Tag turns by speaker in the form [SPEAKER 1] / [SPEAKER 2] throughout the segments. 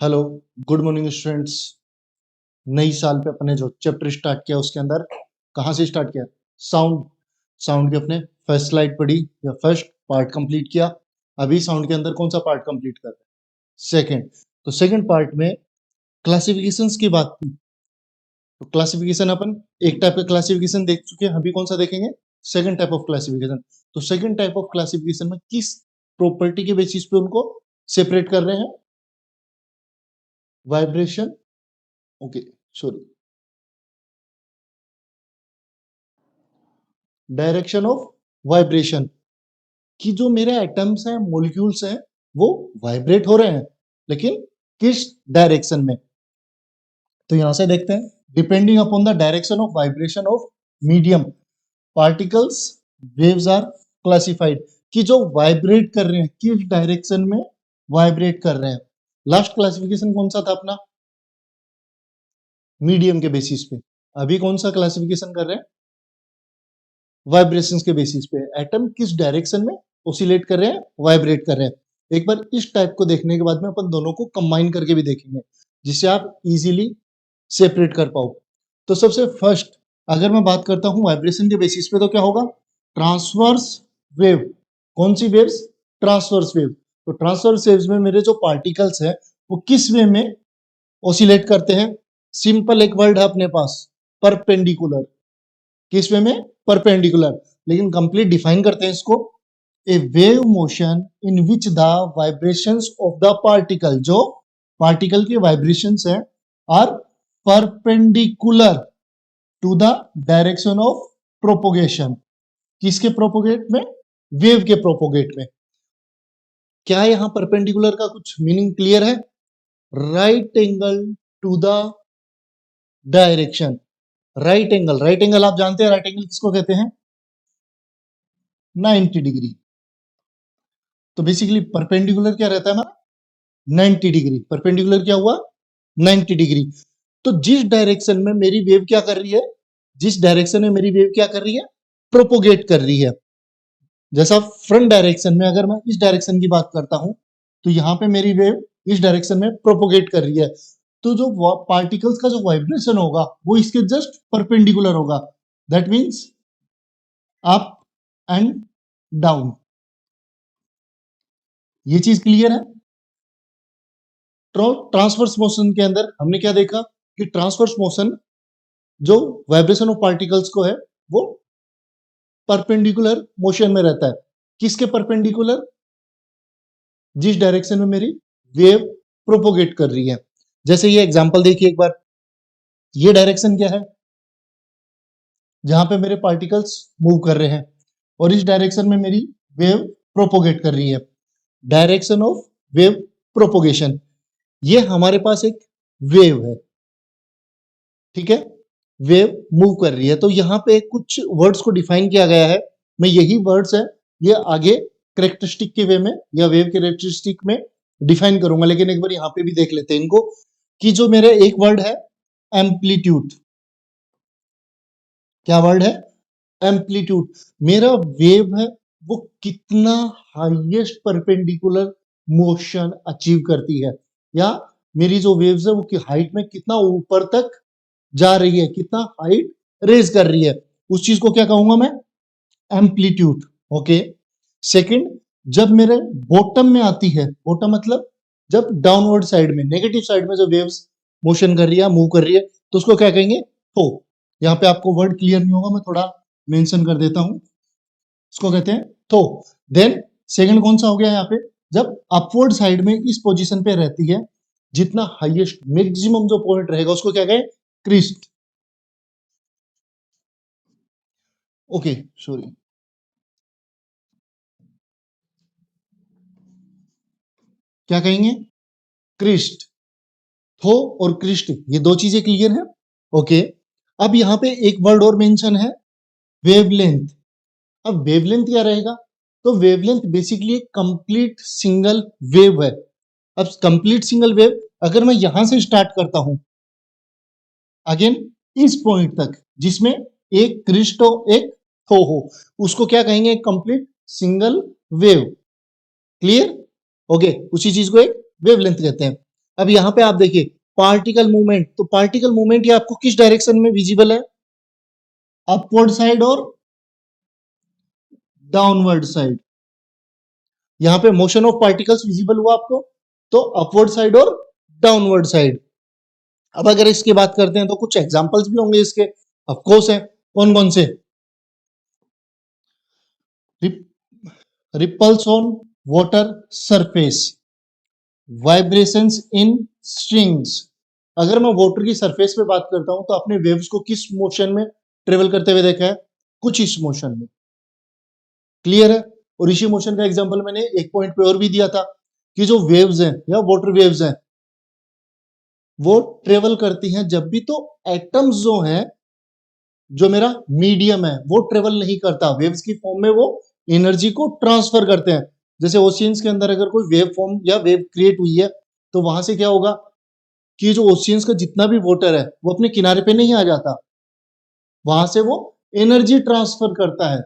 [SPEAKER 1] Hello, good morning students. नई साल पे अपने जो चैप्टर स्टार्ट किया उसके अंदर कहाँ से स्टार्ट किया? साउंड। साउंड के अपने फर्स्ट स्लाइड पढ़ी या फर्स्ट पार्ट कंप्लीट किया। अभी साउंड के अंदर कौन सा पार्ट कंप्लीट कर रहे हैं? सेकंड। तो सेकंड पार्ट में क्लासिफिकेशंस की बात की। तो क्लासिफिकेशन अपन एक टाइप का क्लासिफिकेशन देख चुके हैं, अभी कौन सा देखेंगे? Second type of classification. तो सेकंड टाइप ऑफ क्लासिफिकेशन में किस प्रॉपर्टी के बेसिस पे उनको सेपरेट कर रहे हैं? Vibration, okay, sorry, direction of vibration. कि जो मेरे एटम्स हैं, मॉलिक्यूल्स हैं, वो वाइब्रेट हो रहे हैं, लेकिन किस डायरेक्शन में? तो यहां से देखते हैं, depending upon the direction of vibration of medium particles waves are classified. कि जो वाइब्रेट कर रहे हैं किस डायरेक्शन में वाइब्रेट कर रहे हैं। लास्ट क्लासिफिकेशन कौन सा था अपना? मीडियम के बेसिस पे। अभी कौन सा क्लासिफिकेशन कर रहे हैं? वाइब्रेशंस के बेसिस पे। एटम किस डायरेक्शन में ओसिलेट कर रहे हैं, वाइब्रेट कर रहे हैं। एक बार इस टाइप को देखने के बाद में अपन दोनों को कंबाइन करके भी देखेंगे, जिससे आप इजीली सेपरेट कर पाओ। तो सबसे फर्स्ट अगर मैं बात करता हूं वाइब्रेशन के बेसिस पे, तो क्या होगा? Transverse wave. कौन सी वेव्स? Transverse wave. तो ट्रांसवर्स वेव्स में मेरे जो पार्टिकल्स हैं वो किस वे में ओसिलेट करते हैं? सिंपल एक वर्ड है अपने पास, परपेंडिकुलर। किस वे में? परपेंडिकुलर। लेकिन कंप्लीट डिफाइन करते हैं इसको, a wave motion in which the vibrations of the particle, जो पार्टिकल के वाइब्रेशंस हैं, are perpendicular to the direction of propagation. किसके प्रोपोगेट में? वेव के प्रोपोगेट में। क्या यहां परपेंडिकुलर का कुछ मीनिंग क्लियर है? Right angle to the direction. Right angle, right angle आप जानते हैं, राइट एंगल किसको कहते हैं? 90 डिग्री। तो बेसिकली परपेंडिकुलर क्या रहता है हमारा? 90 डिग्री। परपेंडिकुलर क्या हुआ? 90 डिग्री। तो जिस डायरेक्शन में मेरी वेव क्या कर रही है, जिस डायरेक्शन में मेरी वेव क्या कर रही है, प्रोपोगेट कर रही है। जैसा फ्रंट डायरेक्शन में अगर मैं इस डायरेक्शन की बात करता हूं, तो यहां पे मेरी वेव इस डायरेक्शन में प्रोपोगेट कर रही है। तो जो पार्टिकल्स का जो वाइब्रेशन होगा वो इसके जस्ट परपेंडिकुलर होगा। That means up and down. ये चीज क्लियर है? ट्रांसवर्स मोशन के अंदर हमने क्या देखा कि ट्रांसवर्स मोशन जो वाइब्रेशन ऑफ पार्टिकल्स को है वो परपेंडिकुलर मोशन में रहता है। किसके परपेंडिकुलर? जिस डायरेक्शन में मेरी वेव प्रोपोगेट कर रही है। जैसे ये एग्जांपल देखिए एक बार, ये डायरेक्शन क्या है जहां पे मेरे पार्टिकल्स मूव कर रहे हैं, और इस डायरेक्शन में मेरी वेव प्रोपोगेट कर रही है। Direction of wave propagation. ये हमारे पास एक वेव है, ठीक है, वेव मूव कर रही है। तो यहाँ पे कुछ वर्ड्स को डिफाइन किया गया है। मैं यही वर्ड्स है ये आगे करेक्टरिस्टिक के वे में या वेव करेक्टरिस्टिक में डिफाइन करूंगा, लेकिन एक बार यहाँ पे भी देख लेते हैं इनको। कि जो मेरे एक वर्ड है एम्पलीट्यूड। क्या वर्ड है? एम्पलीट्यूड। मेरा वेव है वो कितना हाईएस्ट परपेंडिकुलर मोशन अचीव करती है, या मेरी जो वेव्स है वो की हाइट में कितना ऊपर तक जा रही है, कितना हाइट रेज कर रही है, उस चीज को क्या कहूंगा मैं? एम्पलीट्यूड। ओके। सेकंड, जब मेरे बॉटम में आती है, बॉटम मतलब जब डाउनवर्ड साइड में, नेगेटिव साइड में जो वेव्स मोशन कर रही है, मूव कर रही है, तो उसको क्या कहेंगे? थो। यहाँ पे आपको वर्ड क्लियर नहीं होगा, मैं थोड़ा मेंशन कर देता हूं। इसको कहते हैं थो। देन सेकंड कौन सा हो गया यहाँ पे? जब अपवर्ड साइड में इस पोजीशन पे रहती है, जितना हाईएस्ट मैक्सिमम जो पॉइंट रहेगा उसको क्या कहें? क्रिस्ट। ओके, सॉरी, क्या कहेंगे? क्रिस्ट। थो और क्रिस्ट, ये दो चीजें क्लियर है? ओके। अब यहाँ पे एक वर्ड और मेंशन है, वेवलेंथ। अब वेवलेंथ क्या रहेगा? तो वेवलेंथ बेसिकली एक कंप्लीट सिंगल वेव है। अब कंप्लीट सिंगल वेव अगर मैं यहां से स्टार्ट करता हूं, अगेन इस पॉइंट तक जिसमें एक क्रिस्ट हो एक थो हो, उसको क्या कहेंगे? Complete single wave. Clear? Okay, उसी चीज को एक वेवलेंथ कहते हैं। अब यहाँ पे आप देखिए पार्टिकल मूवमेंट, तो पार्टिकल मूवमेंट ये आपको किस डायरेक्शन में विजिबल है? अपवर्ड साइड और डाउनवर्ड साइड। यहाँ पे मोशन ऑफ पार्टिकल्स विजिबल हुआ आपको, तो अपवर्ड साइड और डाउनवर्ड साइड। अब अगर इसकी बात करते हैं तो कुछ एग्जांपल्स भी होंगे इसके, ऑफ कोर्स है। कौन कौन से? Ripples on water surface, vibrations in strings. अगर मैं वाटर की सरफेस पे बात करता हूं तो आपने वेव्स को किस मोशन में ट्रेवल करते हुए देखा है? कुछ इस मोशन में। क्लियर है? और इसी मोशन का एग्जांपल मैंने एक पॉइंट पे और भी दिया था कि जो वेव्स हैं या वाटर वेव्स हैं वो ट्रेवल करती हैं जब भी तो एटम्स जो हैं, जो मेरा मीडियम है वो ट्रेवल नहीं करता, वेव्स की फॉर्म में वो एनर्जी को ट्रांसफर करते हैं। जैसे ओशियंस के अंदर अगर कोई वेव फॉर्म या वेव क्रिएट हुई है तो वहां से क्या होगा कि जो ओशियंस का जितना भी वाटर है वो अपने किनारे पे नहीं आ जाता, वहां से वो एनर्जी ट्रांसफर करता है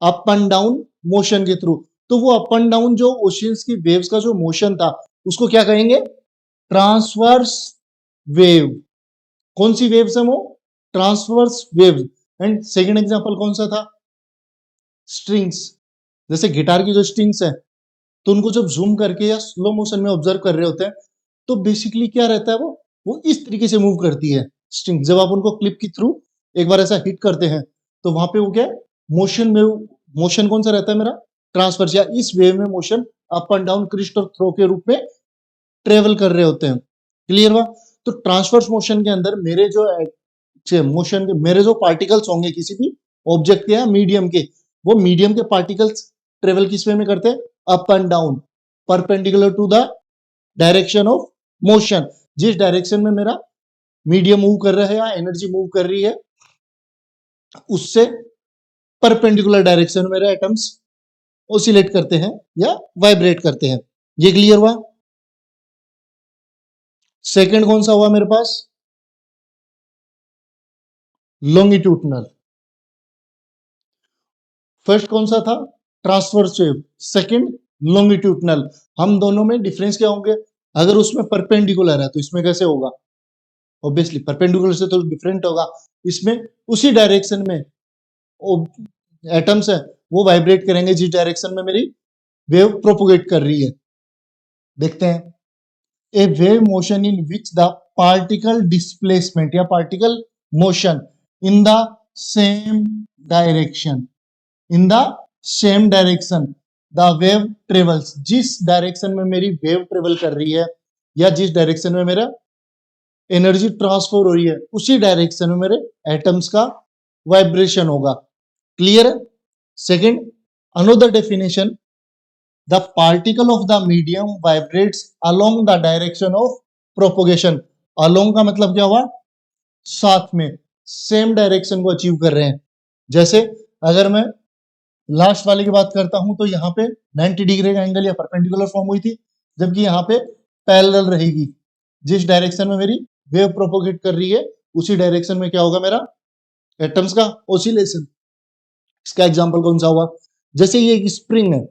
[SPEAKER 1] अप एंड डाउन मोशन के थ्रू। तो वो अप एंड डाउन जो ओशियंस की वेव्स का जो मोशन था उसको क्या कहेंगे? Transverse wave. कौन सी वेव्स है वो? Transverse waves. And second example कौन सा था? स्ट्रिंग्स। जैसे गिटार की जो स्ट्रिंग्स है तो उनको जब जूम करके या स्लो मोशन में ऑब्जर्व कर रहे होते हैं तो बेसिकली क्या रहता है, वो इस तरीके से मूव करती है स्ट्रिंग। जब आप उनको क्लिप के थ्रू एक बार ऐसा हिट करते हैं तो वहां पे वो क्या है, मोशन में, मोशन कौन सा रहता है मेरा? ट्रांसफर। या इस वेव में motion up and down, crest और थ्रो के रूप में ट्रेवल कर रहे होते हैं। क्लियर हुआ? तो ट्रांसवर्स मोशन के अंदर मेरे जो मोशन के मेरे जो पार्टिकल्स होंगे किसी भी ऑब्जेक्ट के या मीडियम के, वो मीडियम के पार्टिकल्स ट्रेवल किस वे में करते हैं? Up and down, perpendicular to the direction of motion. जिस डायरेक्शन में मेरा मीडियम मूव कर रहा है या एनर्जी मूव कर रही है उससे परपेंडिकुलर डायरेक्शन में मेरे एटम्स ओसिलेट करते हैं या वाइब्रेट करते हैं। ये क्लियर हुआ? सेकंड कौन सा हुआ मेरे पास? लॉन्गिट्यूडनल। फर्स्ट कौन सा था? Transverse wave. Second longitudinal. हम दोनों में डिफरेंस क्या होंगे? अगर उसमें परपेंडिकुलर है तो इसमें कैसे होगा? ऑब्वियसली परपेंडिकुलर से तो डिफरेंट होगा। इसमें उसी डायरेक्शन में एटम्स है वो वाइब्रेट करेंगे जिस डायरेक्शन में मेरी वेव प्रोपोगेट कर रही है। देखते हैं। A wave motion in which the particle displacement या particle motion in the same direction, in the same direction the wave travels. जिस डायरेक्शन में मेरी वेव ट्रेवल कर रही है या जिस डायरेक्शन में मेरा एनर्जी ट्रांसफर हो रही है उसी डायरेक्शन में मेरे एटम्स का वाइब्रेशन होगा। क्लियर है? Second, another definition, the particle of the medium vibrates along the direction of propagation. Along का मतलब क्या हुआ? साथ में, सेम डायरेक्शन को अचीव कर रहे हैं। जैसे अगर मैं लास्ट वाले की बात करता हूं तो यहाँ पे 90 डिग्री का एंगल या परपेंडिकुलर फॉर्म हुई थी, जबकि यहाँ पे पैरेलल रहेगी। जिस डायरेक्शन में मेरी वेव प्रोपोगेट कर रही है उसी डायरेक्शन में क्या होगा मेरा एटम्स का ओसिलेशन। इसका एग्जांपल कौन सा हुआ? जैसे ये एक स्प्रिंग है,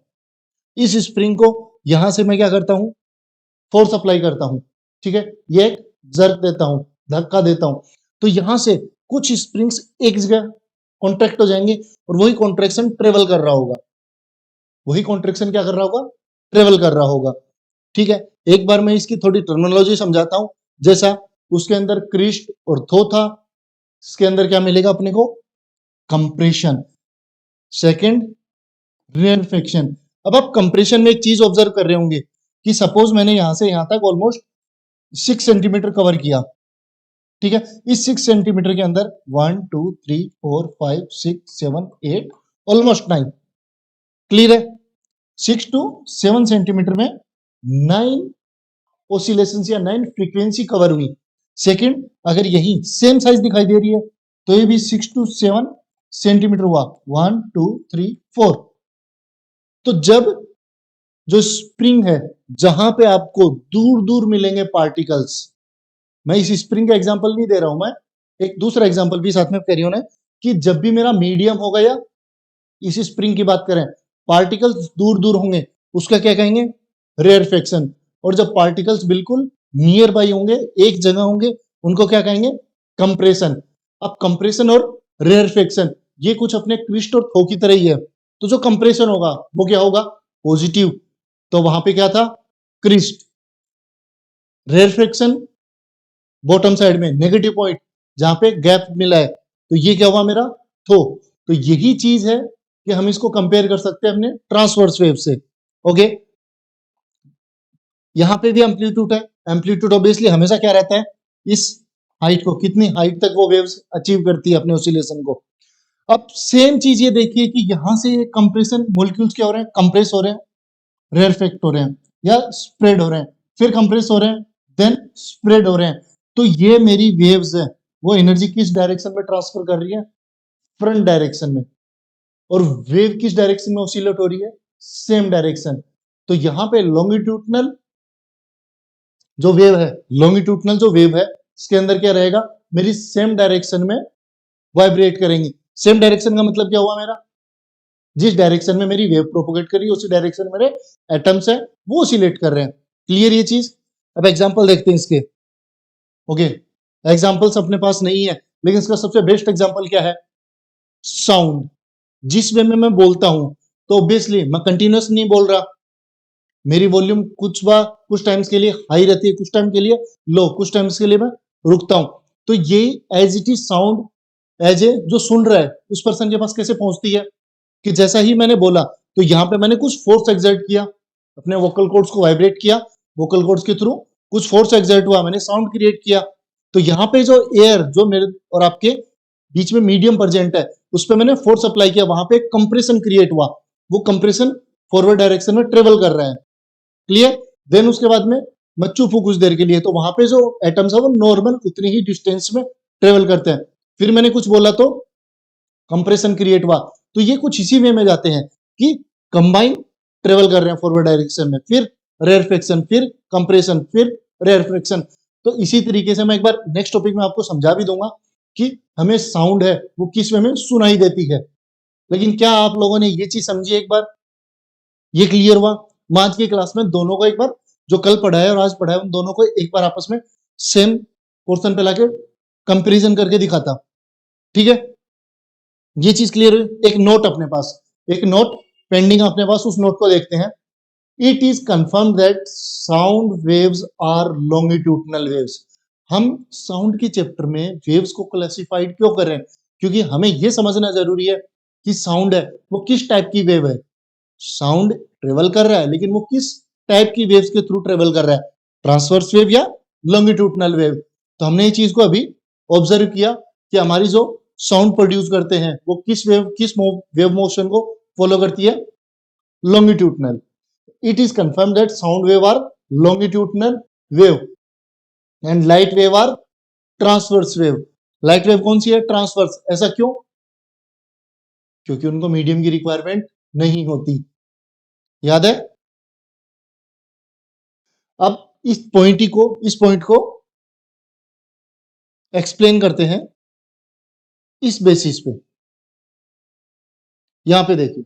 [SPEAKER 1] इस स्प्रिंग को यहां से मैं क्या करता हूं? फोर्स अप्लाई करता हूं, ठीक है, ये एक जर्क देता हूं, धक्का देता हूं, तो यहां से कुछ स्प्रिंग्स एक जगह कॉन्ट्रैक्ट हो जाएंगे और वही कॉन्ट्रैक्शन ट्रेवल कर रहा होगा, वही कॉन्ट्रैक्शन क्या कर रहा होगा? ट्रेवल कर रहा होगा। ठीक है, एक बार मैं इसकी थोड़ी टर्मिनोलॉजी समझाता हूं। जैसा उसके अंदर क्रिस्ट और थो था, इसके अंदर क्या मिलेगा अपने को? कंप्रेशन। Second, rarefaction. अब आप कंप्रेशन में एक चीज ऑब्जर्व कर रहे होंगे कि सपोज मैंने यहां से यहां तक ऑलमोस्ट 6 सेंटीमीटर कवर किया, ठीक है, इस 6 सेंटीमीटर के अंदर 1 2 3 4 5 6 7 8 ऑलमोस्ट 9। क्लियर है? 6 टू 7 सेंटीमीटर में 9 ओसिलेशन या 9 फ्रीक्वेंसी कवर हुई। सेकंड, अगर यही सेम साइज दिखाई दे रही है तो ये भी 6 टू 7 सेंटीमीटर हुआ, 1 2 3 4। तो जब जो स्प्रिंग है जहां पे आपको दूर दूर मिलेंगे पार्टिकल्स, मैं इस स्प्रिंग का एग्जांपल नहीं दे रहा हूं, मैं एक दूसरा एग्जांपल भी साथ में करिए होना कि जब भी मेरा मीडियम होगा या इसी स्प्रिंग की बात करें पार्टिकल्स दूर दूर होंगे उसका क्या कहेंगे? रेयरफेक्शन। और जब पार्टिकल्स बिल्कुल नियर बाई होंगे, एक जगह होंगे, उनको क्या कहेंगे? कंप्रेशन। अब कंप्रेशन और रेयरफेक्शन ये कुछ अपने क्रिस्ट और थो की तरह ही है। तो जो कंप्रेशन होगा वो क्या होगा? पॉजिटिव। तो वहां पे क्या था? क्रिस्ट। रेयरफेक्शन बॉटम साइड में नेगेटिव पॉइंट जहां पे गैप मिला है, तो ये क्या हुआ मेरा? थो। तो यही चीज है कि हम इसको कंपेयर कर सकते हैं अपने ट्रांसवर्स वेव से। ओके, यहां पे भी एम्पलीट्यूड है। एम्पलीट्यूड ऑब्वियसली हमेशा क्या रहता है? इस हाइट को, कितनी हाइट तक वो वेव्स अचीव करती है अपने ऑसिलेशन को। अब सेम चीज ये देखिए कि यहां से कंप्रेशन मॉलिक्यूल्स क्या हो रहे हैं? कंप्रेस हो रहे हैं, रेयरफेक्ट हो रहे हैं या स्प्रेड हो रहे हैं, फिर कंप्रेस हो रहे हैं, देन स्प्रेड हो रहे हैं। तो ये मेरी वेव्स है, वो एनर्जी किस डायरेक्शन में ट्रांसफर कर रही है? फ्रंट डायरेक्शन में। और वेव किस डायरेक्शन में ऑसिलेट हो रही है? Same direction. तो यहां पे लॉन्गिट्यूडनल जो वेव है, लॉन्गिट्यूडनल जो वेव है, इसके अंदर क्या रहेगा? मेरी सेम डायरेक्शन में वाइब्रेट करेंगी। सेम डायरेक्शन का मतलब क्या हुआ मेरा? जिस डायरेक्शन में मेरी वेव प्रोपोगेट कर रही है उसी डायरेक्शन में मेरे एटम्स है वो ऑसिलेट कर रहे हैं। क्लियर ये चीज? अब एग्जांपल देखते हैं इसके। ओके, एग्जांपल्स अपने पास नहीं है, लेकिन इसका सबसे बेस्ट एग्जांपल क्या है? साउंड। जिस वे में मैं बोलता हूं तो ऑब्वियसली मैं कंटिन्यूअस नहीं बोल रहा, मेरी वॉल्यूम कुछ टाइम्स के लिए हाई रहती है, कुछ टाइम के लिए लो, कुछ टाइम्स के लिए मैं रुकता हूं। तो ये as it is sound, as a जो सुन रहा है उस पर्सन के पास कैसे पहुंचती है? कि जैसा ही मैंने बोला तो यहाँ पे मैंने कुछ फोर्स एक्सर्ट किया, अपने वोकल कॉर्ड्स को वाइब्रेट किया, वोकल कॉर्ड्स के थ्रू कुछ फोर्स एक्सर्ट हुआ, मैंने साउंड क्रिएट किया। तो यहाँ पे जो एयर जो मेरे और आपके बीच में मीडियम प्रेजेंट है उस पर मैंने फोर्स अप्लाई किया, वहां पे कंप्रेशन क्रिएट हुआ, वो कंप्रेशन फॉरवर्ड डायरेक्शन में ट्रेवल कर रहा है। क्लियर? देन उसके बाद में मैं चुप हूं कुछ देर के लिए, तो वहां पे जो एटम्स है वो नॉर्मल उतनी ही डिस्टेंस में ट्रेवल करते हैं। फिर मैंने कुछ बोला तो कंप्रेशन क्रिएट हुआ। तो ये कुछ इसी वे में जाते हैं कि कंबाइन ट्रेवल कर रहे हैं फॉरवर्ड डायरेक्शन में, फिर रेयरफेक्शन, फिर कंप्रेशन, फिर रेयरफेक्शन। तो इसी तरीके से मैं एक बार नेक्स्ट टॉपिक में आपको समझा भी दूंगा कि हमें साउंड है वो किस वे में सुनाई देती है। लेकिन क्या आप लोगों ने ये चीज समझी एक बार? ये क्लियर हुआ? मैं आज की क्लास में दोनों को एक बार, जो कल पढ़ा है और आज पढ़ा है, उन दोनों को एक बार आपस में सेम पोर्शन पे लाके कंपैरिजन करके दिखाता। ठीक है, ये चीज क्लियर हुई? एक नोट अपने पास, एक नोट पेंडिंग अपने पास, उस नोट को देखते हैं। It is confirm that sound waves are longitudinal waves. हम साउंड के चैप्टर में वेव्स को क्लासिफाइड क्यों कर रहे हैं? क्योंकि हमें यह समझना जरूरी है कि साउंड है वो किस टाइप की वेव है। साउंड ट्रेवल कर रहा है, लेकिन वो किस टाइप की वेव्स के थ्रू ट्रेवल कर रहा है? ट्रांसवर्स वेव या लॉन्गिट्यूडनल वेव? तो हमने ये चीज को अभी ऑब्जर्व किया कि हमारी जो साउंड प्रोड्यूस करते हैं वो किस वेव मोशन को फॉलो करती है? Longitudinal. It is confirm that sound wave are longitudinal wave and light wave are transverse wave. Light wave कौन सी है? ट्रांसवर्स। ऐसा क्यों? क्योंकि उनको मीडियम की रिक्वायरमेंट नहीं होती। याद है? अब इस पॉइंट को एक्सप्लेन करते हैं इस बेसिस पे। यहां पे देखिए,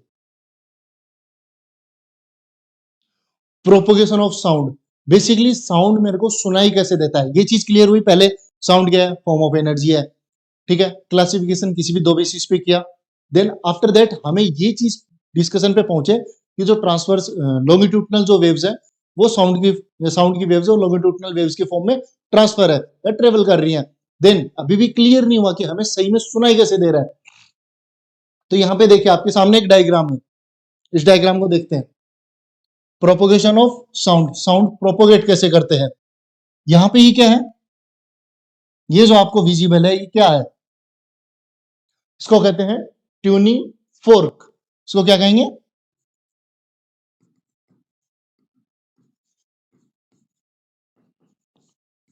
[SPEAKER 1] propagation of sound. Basically sound मेरे को सुनाई कैसे देता है, ये चीज क्लियर हुई। पहले साउंड क्या है? फॉर्म ऑफ एनर्जी है। ठीक है, क्लासिफिकेशन किसी भी दो बेसिस पे किया। देन आफ्टर दैट हमें ये चीज डिस्कशन पे पहुंचे कि जो ट्रांसवर्स लॉन्गिट्यूडनल जो वेव्स है वो साउंड की वेव्स है, लॉन्गिट्यूडनल वेव्स के फॉर्म में ट्रांसफर है या ट्रेवल कर रही हैं। देन अभी भी क्लियर नहीं हुआ कि हमें सही में सुनाई कैसे दे रहा है। तो यहाँ पे देखिए आपके सामने एक डायग्राम है, इस डायग्राम को देखते हैं। Propagation of sound, sound propagate कैसे करते हैं। यहाँ पे ये क्या है? ये जो आपको विजिबल है ये क्या है? इसको कहते हैं ट्यूनिंग फोर्क। इसको क्या कहेंगे?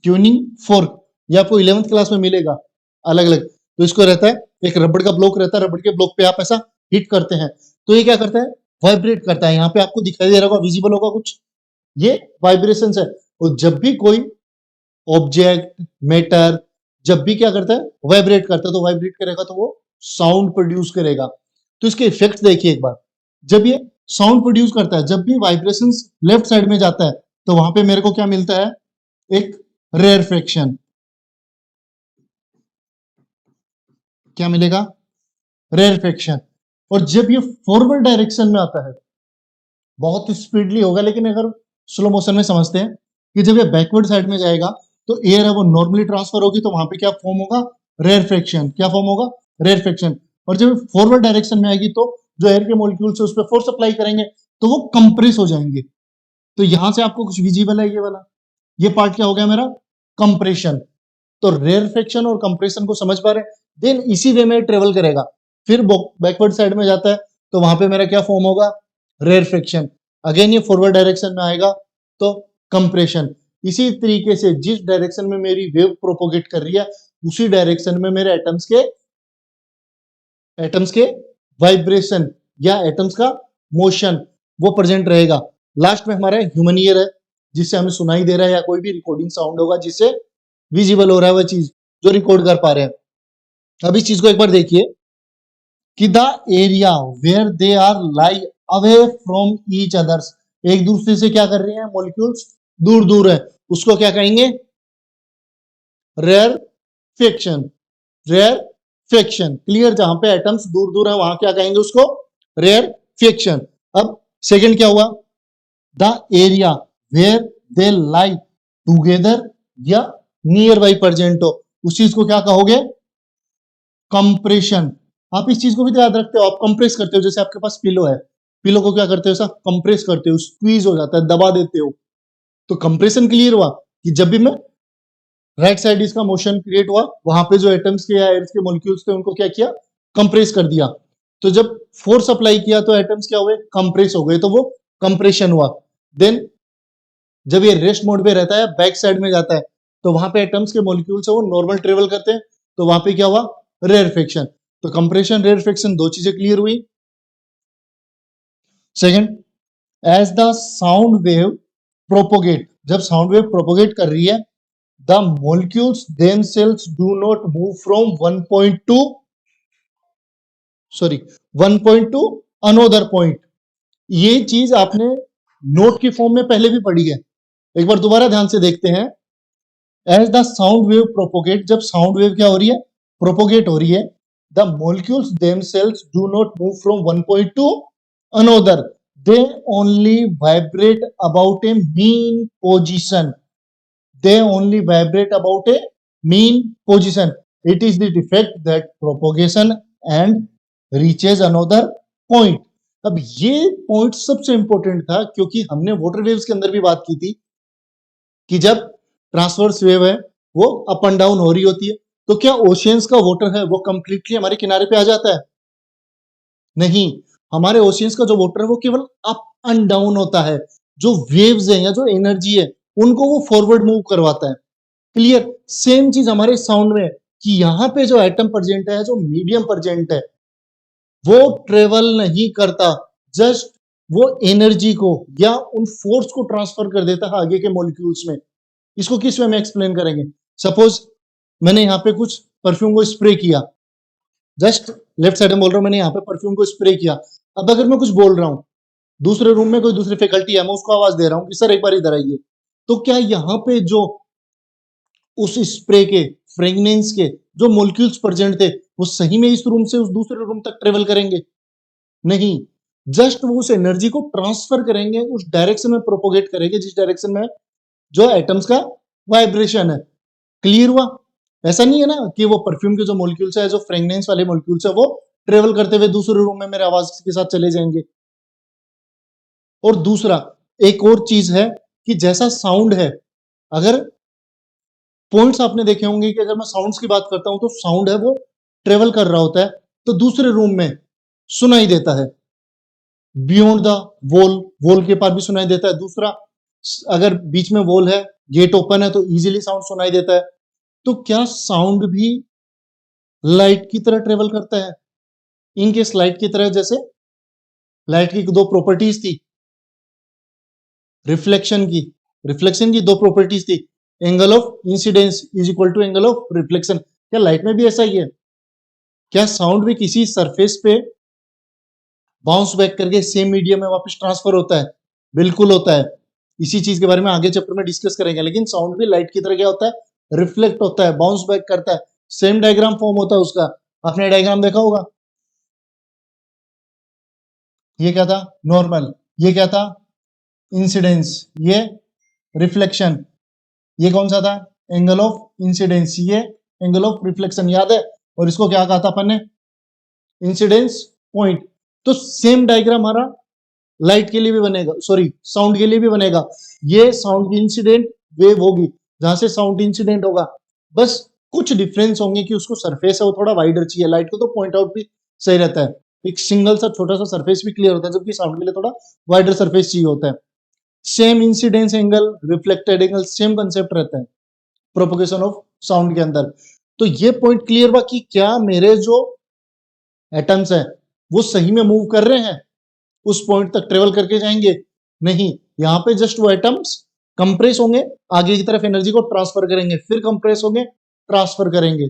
[SPEAKER 1] Tuning fork. ये आपको 11th क्लास में मिलेगा अलग अलग। तो इसको रहता है, एक रबड़ का ब्लॉक रहता है, रबड़ के ब्लॉक पे आप ऐसा हिट करते हैं तो ये क्या करता है? वाइब्रेट करता है। यहाँ पे आपको दिखाई दे रहा होगा, विजिबल होगा कुछ, ये वाइब्रेशन है। और जब भी कोई ऑब्जेक्ट, मैटर जब भी क्या करता है? वाइब्रेट करता है, तो वाइब्रेट करेगा तो वो साउंड प्रोड्यूस करेगा। तो इसके इफेक्ट देखिए एक बार। जब ये साउंड प्रोड्यूस करता है, जब भी वाइब्रेशन लेफ्ट साइड में जाता है तो वहां पे मेरे को क्या मिलता है? एक रेयरफेक्शन। क्या मिलेगा? रेयरफेक्शन। और जब ये फॉरवर्ड डायरेक्शन में आता है बहुत स्पीडली होगा, लेकिन अगर स्लो मोशन में समझते हैं कि जब ये बैकवर्ड साइड में जाएगा तो एयर है वो नॉर्मली ट्रांसफर होगी, तो वहां पे क्या फॉर्म होगा? रेयरफेक्शन। क्या फॉर्म होगा? रेयरफेक्शन। और जब फॉरवर्ड डायरेक्शन में आएगी तो जो एयर के मॉलिक्यूल्स है उस पर फोर्स अप्लाई करेंगे तो वो कंप्रेस हो जाएंगे। तो यहां से आपको कुछ विजिबल है, ये वाला, ये पार्ट क्या हो गया मेरा? कंप्रेशन। तो रेयरफेक्शन और कंप्रेशन को समझ पा रहे हैं? देन इसी वे में ट्रेवल करेगा, फिर बैकवर्ड साइड में जाता है तो वहां पे मेरा क्या फॉर्म होगा? रेयरफेक्शन। अगेन ये फॉरवर्ड डायरेक्शन में आएगा तो कंप्रेशन। इसी तरीके से जिस डायरेक्शन में मेरी वेव प्रोपोगेट कर रही है उसी डायरेक्शन में मेरे एटम्स के वाइब्रेशन या एटम्स का मोशन वो प्रेजेंट रहेगा। लास्ट में हमारा ह्यूमन ईयर है जिससे हमें सुनाई दे रहा है, या कोई भी रिकॉर्डिंग साउंड होगा जिससे विजिबल हो रहा है वह चीज जो रिकॉर्ड कर पा रहे हैं। अब इस चीज को एक बार देखिए कि the area where they are lie away from each others, एक दूसरे से क्या कर रहे हैं? मॉलिक्यूल्स दूर दूर है, उसको क्या कहेंगे? रेयरफेक्शन। रेयरफेक्शन। क्लियर? जहां पे एटम्स दूर दूर है वहां क्या कहेंगे? उसको रेयरफेक्शन। अब सेकंड क्या हुआ? The area where they lie together या नियर बाई प्रेजेंट हो, उस चीज को क्या कहोगे? कंप्रेशन। आप इस चीज को भी तो याद रखते हो, आप कंप्रेस करते हो, जैसे आपके पास पिलो है, पिलो को क्या करते हो? ऐसा कंप्रेस करते हो, स्क्वीज हो जाता है, दबा देते हो। तो कंप्रेशन क्लियर हुआ कि जब भी मैं राइट साइड इसका मोशन क्रिएट हुआ वहां पे जो एटम्स के या एयर्स के मॉलिक्यूल्स थे उनको क्या किया? कंप्रेस कर दिया। तो जब फोर्स अप्लाई किया तो एटम्स क्या हुए? कंप्रेस हो गए, तो वो कंप्रेशन हुआ। देन जब ये रेस्ट मोड पे रहता है, बैक साइड में जाता है, तो वहां पे एटम्स के मॉलिक्यूल्स है वो नॉर्मल ट्रेवल करते हैं, तो वहां पे क्या हुआ? रेयरफेक्शन। तो कंप्रेशन रेयरफेक्शन दो चीजें क्लियर हुई। Second, as the sound wave propagate, जब साउंड वेव प्रोपोगेट कर रही है the molecules themselves do not move from 1 to another point। ये चीज आपने नोट की फॉर्म में पहले भी पढ़ी है, एक बार दोबारा ध्यान से देखते हैं। As the sound wave propagate, जब साउंड वेव क्या हो रही है? प्रोपोगेट हो रही है, the molecules themselves do not move from 1 point to another, they only vibrate about a mean position, they only vibrate about a mean position, it is the defect that propagation and reaches another point। अब ये point सबसे important था क्योंकि हमने water waves के अंदर भी बात की थी कि जब ट्रांसवर्स वेव है वो अप एंड डाउन हो रही होती है, तो क्या ओशियंस का वाटर है वो कंप्लीटली हमारे किनारे पे आ जाता है? नहीं, हमारे ओशियंस का जो वाटर है वो केवल अप एंड डाउन होता है, जो वेव्स है या जो एनर्जी है उनको वो फॉरवर्ड मूव करवाता है। क्लियर? सेम चीज हमारे साउंड में है कि यहाँ पे जो एटम प्रेजेंट है, जो मीडियम प्रेजेंट है, वो ट्रेवल नहीं करता, जस्ट वो एनर्जी को या उन फोर्स को ट्रांसफर कर देता है आगे के मॉलिक्यूल्स में। इसको किस वे में एक्सप्लेन करेंगे? सपोज मैंने यहाँ पे कुछ परफ्यूम को स्प्रे किया, जस्ट लेफ्ट साइड में बोल रहा हूँ, मैंने यहाँ पे परफ्यूम को स्प्रे किया। अब अगर मैं कुछ बोल रहा हूँ, दूसरे रूम में कोई दूसरी फैकल्टी है, मैं उसको आवाज दे रहा हूँ कि सर एक बार इधर आइए, तो क्या यहाँ पे जो उस स्प्रे के फ्रेगनेंस के जो मॉलिक्यूल्स प्रेजेंट थे वो सही में इस रूम से उस दूसरे रूम तक ट्रेवल करेंगे? नहीं, जस्ट वो उस एनर्जी को ट्रांसफर करेंगे, उस डायरेक्शन में प्रोपोगेट करेंगे जिस डायरेक्शन में जो एटम्स का वाइब्रेशन है। क्लियर हुआ? ऐसा नहीं है ना कि वो परफ्यूम के जो मॉलिक्यूल्स है, जो फ्रेगनेंस वाले मॉलिक्यूल्स है, वो ट्रेवल करते हुए दूसरे रूम में मेरे आवाज के साथ चले जाएंगे। और दूसरा एक और चीज है कि जैसा साउंड है, अगर पॉइंट्स आपने देखे होंगे कि अगर मैं साउंड्स की बात करता हूं तो साउंड है वो ट्रेवल कर रहा होता है तो दूसरे रूम में सुनाई देता है, बियॉन्ड द वॉल, वॉल के पार भी सुनाई देता है। दूसरा, अगर बीच में वॉल है, गेट ओपन है तो इजीली साउंड सुनाई देता है। तो क्या साउंड भी लाइट की तरह ट्रेवल करता है? इन केस लाइट की तरह, जैसे लाइट की दो प्रॉपर्टीज थी, रिफ्लेक्शन की दो प्रॉपर्टीज थी, angle of incidence is equal to angle of reflection. क्या लाइट में भी ऐसा ही है? क्या साउंड भी किसी सरफेस पे बाउंस बैक करके सेम मीडियम में वापस ट्रांसफर होता है? बिल्कुल होता है। इसी चीज के बारे में आगे चैप्टर में डिस्कस करेंगे। लेकिन साउंड भी लाइट की तरह क्या होता है, रिफ्लेक्ट होता है, बाउंस बैक करता है, सेम डायग्राम फॉर्म होता है उसका। आपने डायग्राम देखा होगा, ये क्या था, नॉर्मल, ये क्या था, इंसिडेंस, ये रिफ्लेक्शन, ये कौन सा था, एंगल ऑफ इंसिडेंस, ये एंगल ऑफ रिफ्लेक्शन, याद है। और इसको क्या कहा था अपन ने, इंसिडेंस पॉइंट। तो सेम डायग्राम हमारा लाइट के लिए भी बनेगा, सॉरी साउंड के लिए भी बनेगा। ये साउंड की इंसिडेंट वेव होगी, जहां से साउंड इंसिडेंट होगा, बस कुछ डिफरेंस होंगे कि उसको सरफेस है वो थोड़ा वाइडर चाहिए, लाइट को तो पॉइंट आउट भी सही रहता है, एक सिंगल सा छोटा सा सरफेस भी क्लियर होता है, जबकि साउंड के लिए थोड़ा वाइडर सरफेस चाहिए होता है। Same incidence angle, reflected angle, same concept रहता है प्रोपोगेशन ऑफ साउंड के अंदर। तो ये पॉइंट क्लियर हुआ कि क्या मेरे जो एटम्स हैं वो सही में मूव कर रहे हैं, उस पॉइंट तक ट्रेवल करके जाएंगे, नहीं, यहाँ पे जस्ट वो एटम्स कंप्रेस होंगे, आगे की तरफ एनर्जी को ट्रांसफर करेंगे, फिर कंप्रेस होंगे, ट्रांसफर करेंगे।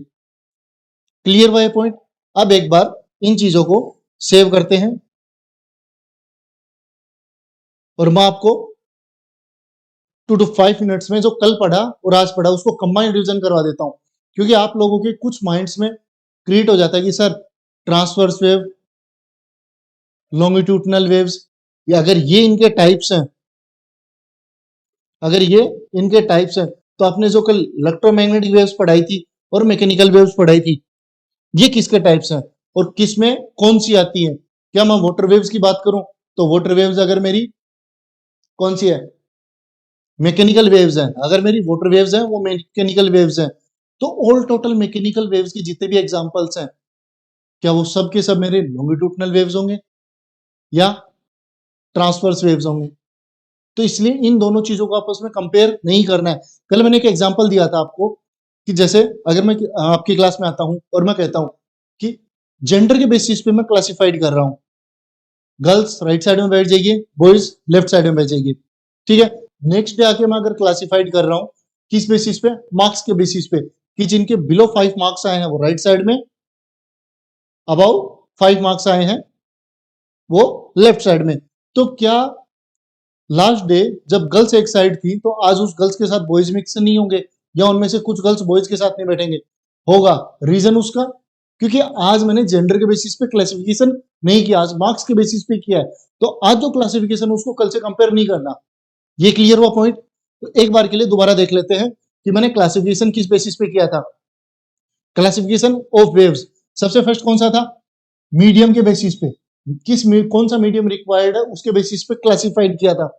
[SPEAKER 1] क्लियर हुआ ये पॉइंट। अब एक बार इन चीजों को सेव करते हैं और मैं आपको 2 to 5 मिनट्स में जो कल पढ़ा और आज पढ़ा उसको कंबाइंड रिवीजन करवा देता हूं, क्योंकि आप लोगों के कुछ माइंड्स में क्रिएट हो जाता है कि sir transverse wave, longitudinal waves, या अगर ये इनके टाइप्स हैं, अगर ये इनके टाइप्स हैं, तो आपने जो कल इलेक्ट्रोमैग्नेटिक वेव्स पढ़ाई थी और मैकेनिकल वेव्स पढ़ाई थी, ये किसके टाइप्स हैं और किस में कौन सी आती है। क्या मैं वाटर वेव्स की बात करूं तो वाटर वेव्स अगर मेरी कौन सी है, मैकेनिकल वेव्स हैं, अगर मेरी वाटर वेव्स हैं वो मैकेनिकल वेव्स हैं। तो ऑल टोटल मैकेनिकल वेव्स की जितने भी एग्जांपल्स हैं, क्या वो सब के सब मेरे लॉन्गिट्यूडनल वेव्स होंगे या ट्रांसवर्स वेव्स होंगे। तो इसलिए इन दोनों चीजों को आपस में कंपेयर नहीं करना है। कल मैंने एक एग्जांपल दिया था आपको कि जैसे अगर मैं आपकी क्लास में आता हूं और मैं कहता हूं कि जेंडर के बेसिस पे मैं क्लासिफाइड कर रहा हूं, गर्ल्स राइट साइड में बैठ जाइए, बॉयज लेफ्ट साइड में बैठ जाइए, ठीक है। नेक्स्ट डे आके मैं अगर क्लासिफाइड कर रहा हूं किस बेसिस पे, मार्क्स के बेसिस पे, कि जिनके बिलो 5 मार्क्स आए हैं वो राइट साइड में, अबाउ 5 मार्क्स आए हैं वो लेफ्ट साइड में। तो क्या लास्ट डे जब गर्ल्स एक साइड थी तो आज उस गर्ल्स के साथ बॉयज मिक्स नहीं होंगे, या उनमें से कुछ गर्ल्स बॉयज के साथ नहीं बैठेंगे, होगा। रीजन उसका, क्योंकि आज मैंने जेंडर के बेसिस पे क्लासिफिकेशन नहीं किया, आज मार्क्स के बेसिस पे किया है। तो आज जो क्लासिफिकेशन उसको कल से कंपेयर नहीं करना। ये क्लियर हुआ पॉइंट। तो एक बार के लिए दोबारा देख लेते हैं कि मैंने क्लासिफिकेशन किस बेसिस पे किया था। क्लासिफिकेशन ऑफ वेव्स, सबसे फर्स्ट कौन सा था, मीडियम के बेसिस पे, कौन सा मीडियम रिक्वायर्ड है उसके बेसिस पे क्लासिफाइड किया था।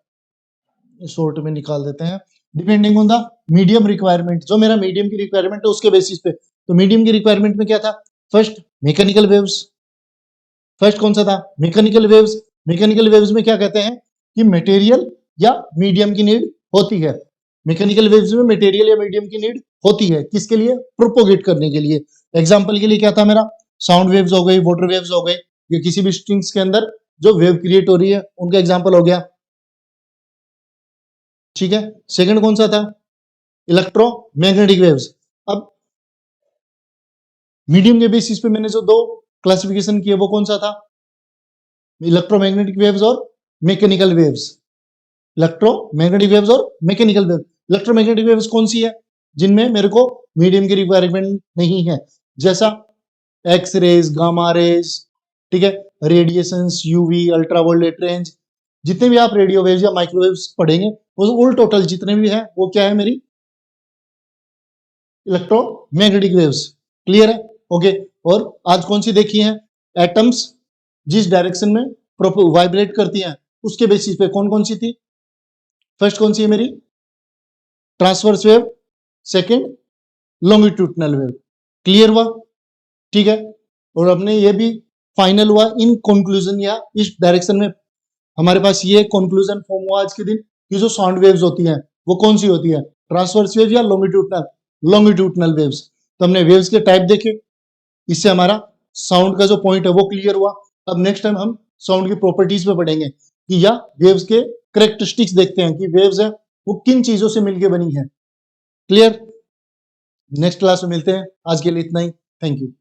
[SPEAKER 1] शॉर्ट में निकाल देते हैं, depending on the medium requirement, जो मेरा मीडियम की रिक्वायरमेंट है उसके बेसिस पे। तो मीडियम की रिक्वायरमेंट में क्या था, फर्स्ट मैकेनिकल वेव्स, फर्स्ट कौन सा था, मैकेनिकल वेव्स। मैकेनिकल वेव्स में क्या कहते हैं कि मटेरियल या मीडियम की नीड होती है। मैकेनिकल वेव्स में मटेरियल या मीडियम की नीड होती है, किसके लिए, प्रोपोगेट करने के लिए। एग्जांपल के लिए क्या था मेरा, साउंड वेव्स हो गई, वाटर वेव्स हो गई, या किसी भी स्ट्रिंग्स के अंदर जो वेव क्रिएट हो रही है उनका एग्जांपल हो गया, ठीक है। सेकंड कौन सा था, इलेक्ट्रोमैग्नेटिक वेव्स। अब मीडियम के बेसिस पे मैंने जो दो क्लासिफिकेशन किए वो कौन सा था, इलेक्ट्रोमैग्नेटिक वेव्स और मैकेनिकल वेव्स। इलेक्ट्रोमैग्नेटिक वेव्स और मैकेनिकल वेव्स। इलेक्ट्रोमैग्नेटिक वेव्स कौन सी है, जिनमें मेरे को मीडियम की रिक्वायरमेंट नहीं है, जैसा एक्स रेज, गामा रेज, ठीक है, रेडिएशंस, यूवी, अल्ट्रावायलेट रेंज, जितने भी आप रेडियो वेव्स या माइक्रोवेव्स पढ़ेंगे वो ऑल टोटल जितने भी हैं वो क्या है, मेरी इलेक्ट्रोमैग्नेटिक वेव्स। क्लियर है, ओके। और आज कौन सी देखी है, एटम्स जिस डायरेक्शन में वाइब्रेट करती हैं उसके बेसिस पे कौन कौन सी थी, फर्स्ट कौन सी है मेरी, transverse wave, second longitudinal wave. Clear हुआ, ठीक है। और अपने ये भी फाइनल हुआ इन कंक्लूजन, या इस डायरेक्शन में हमारे पास ये कंक्लूजन फॉर्म हुआ आज के दिन कि जो साउंड वेव्स होती हैं वो कौन सी होती है, ट्रांसवर्स वेव या लॉन्गिट्यूडनल वेव्स। तो हमने वेव्स के टाइप देखे, इससे हमारा साउंड का जो पॉइंट है वो क्लियर हुआ। अब नेक्स्ट टाइम हम साउंड की प्रॉपर्टीज पे पढ़ेंगे कि, या वेव्स के कैरेक्टरिस्टिक्स देखते हैं कि वेव्स है वो किन चीजों से मिलकर बनी है। क्लियर, नेक्स्ट क्लास में मिलते हैं, आज के लिए इतना ही, थैंक यू।